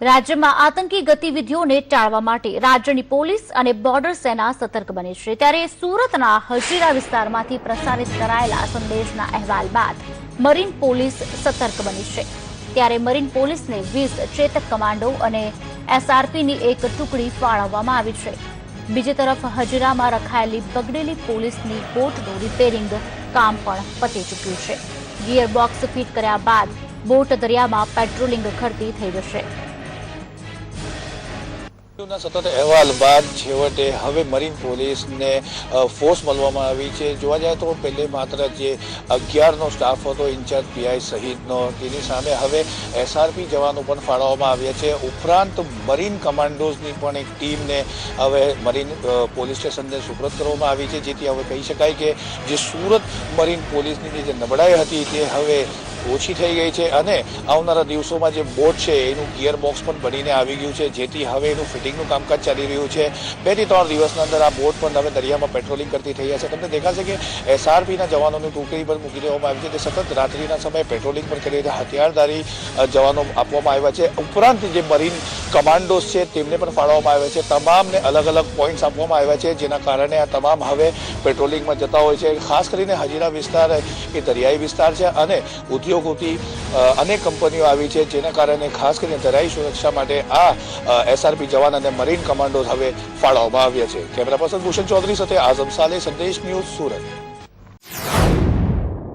રાજ્યમાં આતંકી ગતિવિધિઓને ટાળવા માટે રાજ્યની પોલીસ અને બોર્ડર સેના સતર્ક બની છે। ત્યારે સુરતના હજીરા વિસ્તારમાંથી પ્રસારિત કરાયેલા સંદેશના અહેવાલ બાદ મરીન પોલીસ સતર્ક બની છે। ત્યારે મરીન પોલીસને 20 ચેતક કમાન્ડો અને એસઆરપીની એક ટુકડી ફાળવવામાં આવી છે। બીજી તરફ હજીરામાં રખાયેલી બગડેલી પોલીસની બોટનું રિપેરિંગ કામ પણ પતી ચૂક્યું છે। ગિયરબોક્સ ફિટ કર્યા બાદ બોટ દરિયામાં પેટ્રોલિંગ કરતી થઈ જશે। સતત અહેવાલ બાદ છેવટે હવે મરીન પોલીસને ફોર્સ મળવામાં આવી છે। જોવા જાય તો પહેલે માત્ર જે 11નો સ્ટાફ હતો ઇન્ચાર્જ પીઆઈ સહિતનો, તેની સામે હવે એસઆરપી જવાનો પણ ફાળવવામાં આવ્યા છે। ઉપરાંત મરીન કમાન્ડોઝની પણ એક ટીમને હવે મરીન પોલીસ સ્ટેશનને સુપ્રત કરવામાં આવી છે, જેથી હવે કહી શકાય કે જે સુરત મરીન પોલીસની જે નબળાઈ હતી તે હવે ઓછી થઈ ગઈ છે અને આવનારા દિવસોમાં જે બોટ છે એનું ગિયર બોક્સ પણ બનીને આવી ગયું છે, જેથી હવે એનું ફિટિંગનું કામકાજ ચાલી રહ્યું છે। 2 થી 3 દિવસના અંદર આ બોટ પણ હવે દરિયામાં પેટ્રોલિંગ કરતી થઈ જશે। તમને દેખાશે કે એસઆરપીના જવાનોની ટુકડી પર મૂકી દેવામાં આવી છે, તે સતત રાત્રિના સમયે પેટ્રોલિંગ પર કરી રહ્યા હથિયારધારી જવાનો આપવામાં આવ્યા છે। ઉપરાંત જે મરીન કમાન્ડોઝ છે તેમને પણ ફાળવવામાં આવ્યા છે। તમામને અલગ અલગ પોઈન્ટ્સ આપવામાં આવ્યા છે, જેના કારણે આ તમામ હવે પેટ્રોલિંગમાં જતા હોય છે। ખાસ કરીને હજીરા વિસ્તાર એ દરિયાઈ વિસ્તાર છે અને ઉદ્યોગોથી અનેક કંપનીઓ આવી છે, જેના કારણે ખાસ કરીને દરિયાઈ સુરક્ષા માટે આ એસઆરપી જવાન અને મરીન કમાન્ડોઝ હવે ફાળવવામાં આવ્યા છે। કેમેરા પર્સન ભૂષણ ચૌધરી સાથે આઝમ સાલે, સંદેશ ન્યૂઝ, સુરત।